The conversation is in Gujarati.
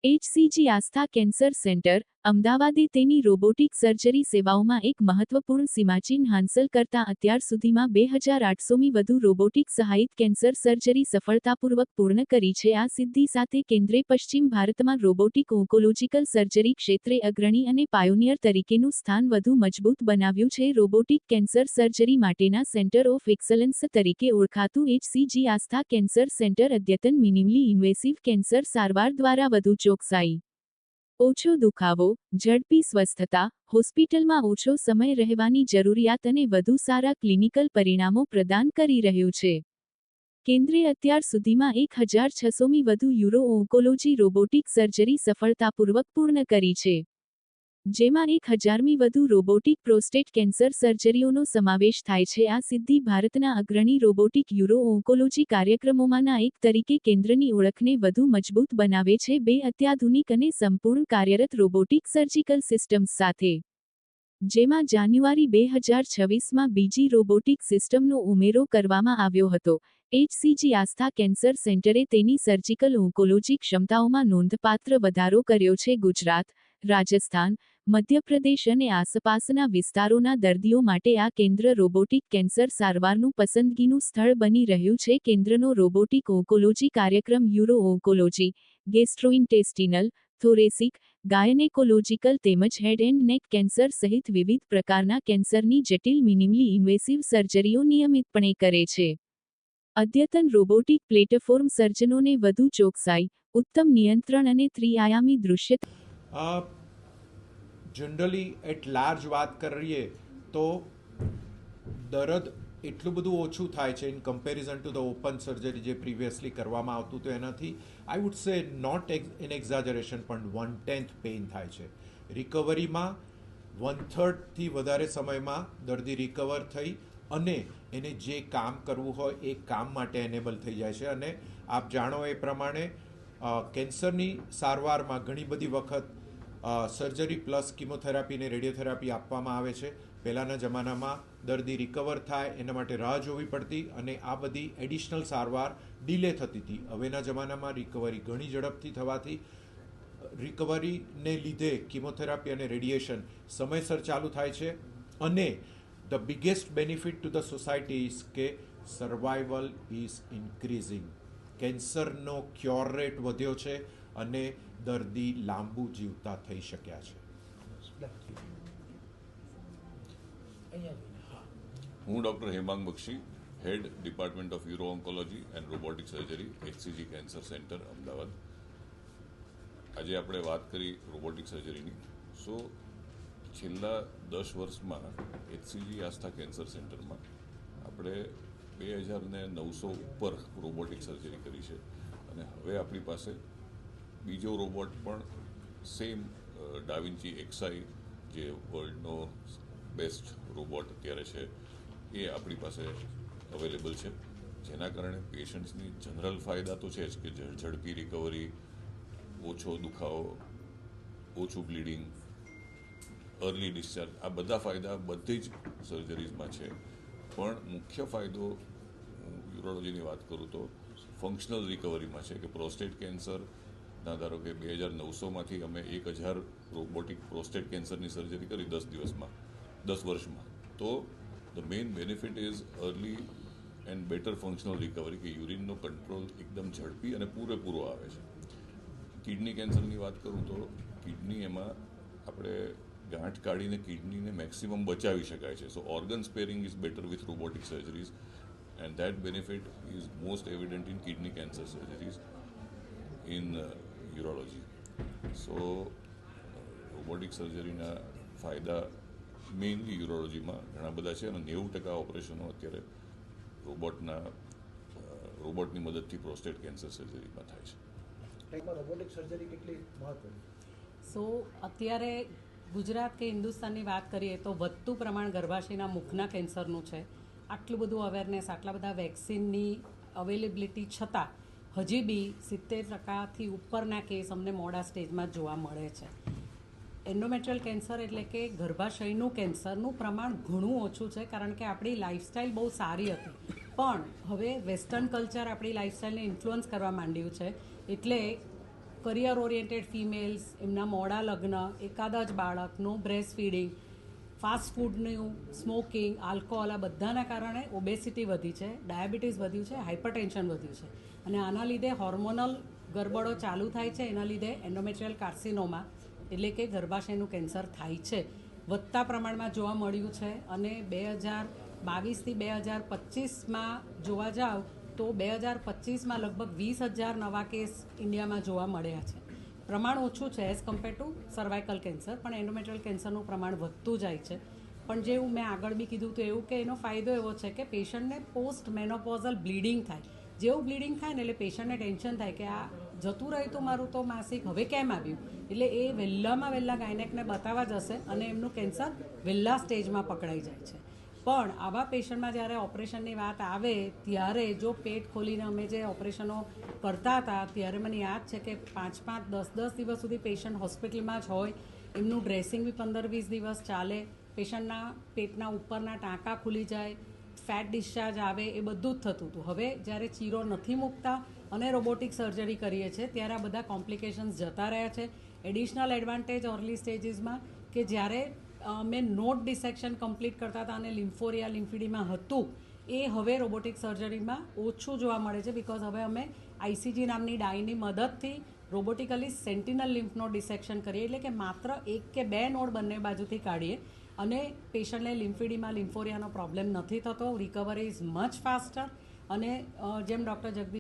HCG આસ્થા કેન્સર સેન્ટર, અમદાવાદે તેની રોબોટિક સર્જરી સેવાઓમાં એક મહત્વપૂર્ણ સીમાચિહ્ન હાંસલ કરતા અત્યાર સુધીમાં 2800મી વધુ રોબોટિક સહાયિત કેન્સર સર્જરી સફળતાપૂર્વક પૂર્ણ કરી છે. આ સિદ્ધિ સાથે કેન્દ્રે પશ્ચિમ ભારતમાં રોબોટિક ઓન્કોલોજીકલ સર્જરી ક્ષેત્રે અગ્રણી અને પાયોનિયર તરીકેનું સ્થાન વધુ મજબૂત બનાવ્યું છે. રોબોટિક કેન્સર સર્જરી માટેના સેન્ટર ઓફ એક્સલન્સ તરીકે ઓળખાતું HCG આસ્થા કેન્સર સેન્ટર અદ્યતન મિનિમલી ઇન્વેસિવ કેન્સર સારવાર દ્વારા વધુ ચોકસાઈ, ઓછો દુખાવો, ઝડપી સ્વસ્થતા, હોસ્પિટલમાં ઓછો સમય રહેવાની જરૂરિયાત અને વધુ સારા ક્લિનિકલ પરિણામો પ્રદાન કરી રહ્યું છે. કેન્દ્રે અત્યાર સુધીમાં 1600મી વધુ યુરો ઓન્કોલોજી રોબોટિક સર્જરી સફળતાપૂર્વક પૂર્ણ કરી છે, જેમાં 1000મી વધુ રોબોટિક પ્રોસ્ટેટ કેન્સર સર્જરીઓનો સમાવેશ થાય છે. આ સિદ્ધિ ભારતના અગ્રણી રોબોટિક યુરો ઓન્કોલોજી કાર્યક્રમોમાંના એક તરીકે કેન્દ્રની ઓળખને વધુ મજબૂત બનાવે છે. બે અત્યાધુનિક અને સંપૂર્ણ કાર્યરત રોબોટિક સર્જિકલ સિસ્ટમ્સ સાથે, જેમાં જાન્યુઆરી 2026માં બીજી રોબોટિક સિસ્ટમનો ઉમેરો કરવામાં આવ્યો હતો. HCG આસ્થા કેન્સર સેન્ટરે તેની સર્જિકલ ઓન્કોલોજી ક્ષમતાઓમાં નોંધપાત્ર વધારો કર્યો છે. ગુજરાત, રાજસ્થાન, મધ્યપ્રદેશ અને આસપાસના વિસ્તારોના દર્દીઓ માટે આ કેન્દ્ર રોબોટિક કેન્સર સારવારનું પસંદગીનું સ્થળ બની રહ્યું છે. કેન્દ્રનો રોબોટિક ઓન્કોલોજી કાર્યક્રમ યુરો ઓન્કોલોજી, ગેસ્ટ્રોઇન્ટેસ્ટિનલ, થોરેસિક, ગાયનેકોલોજીકલ તેમજ હેડ એન્ડ નેક કેન્સર સહિત વિવિધ પ્રકારના કેન્સરની જટિલ મિનિમલી ઇન્વેસિવ સર્જરીઓ નિયમિતપણે કરે છે. અદ્યતન રોબોટિક પ્લેટફોર્મ સર્જનોને વધુ ચોકસાઈ, ઉત્તમ નિયંત્રણ અને ત્રિઆયામી દૃશ્યતા. જનરલી એટ લાર્જ વાત કરીએ તો દર્દ એટલું બધું ઓછું થાય છે in comparison to the open surgery જે પ્રિવિયસલી કરવામાં આવતું તો એનાથી I would say not in exaggeration પણ 1/10 પેઇન થાય છે. રિકવરીમાં 1/3થી વધારે સમયમાં દર્દી રિકવર થઈ અને એને જે કામ કરવું હોય એ કામ માટે એનેબલ થઈ જાય છે. અને આપ જાણો એ પ્રમાણે કેન્સરની સારવારમાં ઘણી બધી વખત સર્જરી પ્લસ કિમોથેરાપી અને રેડિયોથેરાપી આપવામાં આવે છે. પહેલાંના જમાનામાં દર્દી રિકવર થાય એના માટે રાહ જોવી પડતી અને આ બધી એડિશનલ સારવાર ડિલે થતી હતી. હવેના જમાનામાં રિકવરી ઘણી ઝડપથી થવાથી રિકવરીને લીધે કિમોથેરાપી અને રેડિયેશન સમયસર ચાલુ થાય છે. અને the biggest benefit to the society is કે સર્વાઈવલ ઇઝ ઇન્ક્રીઝિંગ. કેન્સરનો ક્યોર રેટ વધ્યો છે અને દર્દી લાંબુ જીવતા થઈ શક્યા છે. હું doctor Hemang Bakshi, head department of uro oncology and robotic surgery, HCG cancer centre, Ahmedabad. આજે આપણે વાત કરી રોબોટિક સર્જરીની. છેલ્લા 10 વર્ષમાં HCG આસ્થા કેન્સર સેન્ટરમાં આપણે 2900 ઉપર રોબોટિક સર્જરી કરી છે અને હવે આપણી પાસે બીજો રોબોટ પણ સેમ ડાવિન્ચી એક્સઆઈ જે વર્લ્ડનો બેસ્ટ રોબોટ અત્યારે છે એ આપણી પાસે અવેલેબલ છે, જેના કારણે પેશન્ટ્સની જનરલ ફાયદા તો છે જ કે ઝડપી રિકવરી, ઓછો દુખાવો, ઓછું બ્લીડિંગ, અર્લી ડિસ્ચાર્જ, આ બધા ફાયદા બધી જ સર્જરીઝમાં છે. પણ મુખ્ય ફાયદો યુરોલોજીની વાત કરું તો ફંક્શનલ રિકવરીમાં છે કે પ્રોસ્ટેટ કેન્સરના ધારો કે 2900માંથી અમે 1000 રોબોટિક પ્રોસ્ટેટ કેન્સરની સર્જરી કરી 10 વર્ષમાં, તો the main benefit is early and better functional recovery, કે યુરિનનો કંટ્રોલ એકદમ ઝડપી અને પૂરેપૂરો આવે છે. કિડની કેન્સરની વાત કરું તો કિડની એમાં આપણે ગાંઠ કાઢીને કિડનીને મેક્સિમમ બચાવી શકાય છે. So organ sparing is better with robotic surgeries and that benefit is most evident in kidney cancer surgeries in urology. So robotic સર્જરીના ફાયદા મેઇનલી યુરોલોજીમાં ઘણા બધા છે અને 90% ઓપરેશનો અત્યારે રોબોટની મદદથી પ્રોસ્ટેટ કેન્સર સર્જરીમાં થાય છે. રોબોટિક સર્જરી કેટલી મહત્વની? અત્યારે ગુજરાત કે હિન્દુસ્તાનની વાત કરીએ તો વધતું પ્રમાણ ગર્ભાશયના મુખના કેન્સરનું છે. આટલું બધું અવેરનેસ, આટલા બધા વેક્સિનની અવેલેબિલિટી છતાં હજી બી 70%થી ઉપરના કેસ અમને મોડા સ્ટેજમાં જોવા મળે છે. એન્ડોમેટ્રિયલ કેન્સર એટલે કે ગર્ભાશયનું કેન્સરનું પ્રમાણ ઘણું ઓછું છે, કારણ કે આપણી લાઈફસ્ટાઈલ બહુ સારી હતી. પણ હવે વેસ્ટર્ન કલ્ચર આપણી લાઈફસ્ટાઈલને ઇન્ફ્લુઅન્સ કરવા માંડ્યું છે, એટલે કરિયર ઓરિએન્ટેડ ફિમેલ્સ, એમના મોડા લગ્ન, એકાદ જ બાળક, નો બ્રેસ્ટ ફીડિંગ, ફાસ્ટ ફૂડનું, સ્મોકિંગ, આલ્કોહોલ, આ બધાના કારણે ઓબેસિટી વધી છે, ડાયાબિટીસ વધ્યું છે, હાઇપરટેન્શન વધ્યું છે. અને આના લીધે હોર્મોનલ ગરબડો ચાલુ થાય છે. એના લીધે એન્ડોમેટ્રિયલ કાર્સિનોમા એટલે કે ગર્ભાશયનું કેન્સર થાય છે, વધતા પ્રમાણમાં જોવા મળ્યું છે. અને 2022થી 2025માં જોવા જાવ તો 2025માં લગભગ 20,000 નવા કેસ ઇન્ડિયામાં જોવા મળ્યા છે. પ્રમાણ ઓછું છે as compare to cervical cancer, પણ એન્ડોમેટ્રિયલ કેન્સરનું પ્રમાણ વધતું જાય છે. પણ જેવું મેં આગળ બી કીધું તો એવું કે એનો ફાયદો એવો છે કે પેશન્ટને પોસ્ટ મેનોપોઝલ બ્લીડિંગ થાય. જેવું બ્લીડિંગ થાય ને એટલે પેશન્ટને ટેન્શન થાય કે આ જતું રહ્યું તો મારું તો માસિક હવે કેમ આવ્યું, એટલે એ વહેલામાં વહેલા ગાયનેકને બતાવવા જશે અને એમનું કેન્સર વહેલા સ્ટેજમાં પકડાઈ જાય છે. પણ આવા પેશન્ટમાં જ્યારે ઓપરેશનની વાત આવે ત્યારે જો પેટ ખોલીને અમે જે ઓપરેશનો કરતા હતા ત્યારે મને યાદ છે કે 5-5, 10-10 દિવસ સુધી પેશન્ટ હોસ્પિટલમાં જ હોય, એમનું ડ્રેસિંગ બી 15-20 દિવસ ચાલે, પેશન્ટના પેટના ઉપરના ટાંકા ખુલી જાય, ફેટ ડિસ્ચાર્જ આવે, એ બધું જ થતું હતું. હવે જ્યારે ચીરો નથી મૂકતા અને રોબોટિક સર્જરી કરીએ છીએ ત્યારે આ બધા કોમ્પ્લિકેશન્સ જતા રહ્યા છે. એડિશનલ એડવાન્ટેજ અર્લી સ્ટેજીસમાં કે જ્યારે અમે નોટ ડિસેક્શન કમ્પ્લીટ કરતા હતા અને લિમ્ફોરિયા લિમ્ફીડીમાં હતું એ હવે રોબોટિક સર્જરીમાં ઓછું જોવા મળે છે. બિકોઝ હવે અમે આઈસીજી નામની ડાયની મદદથી રોબોટિકલી સેન્ટિનલ લિમ્ફ નોડ ડિસેક્શન કરીએ, એટલે કે માત્ર 1 કે 2 નોડ બંને બાજુથી કાઢીએ અને પેશન્ટને લિમ્ફીડીમાં લિમ્ફોરિયાનો પ્રોબ્લેમ નથી થતો. Recovery is much faster. અને જેમ ડૉક્ટર જગદીશ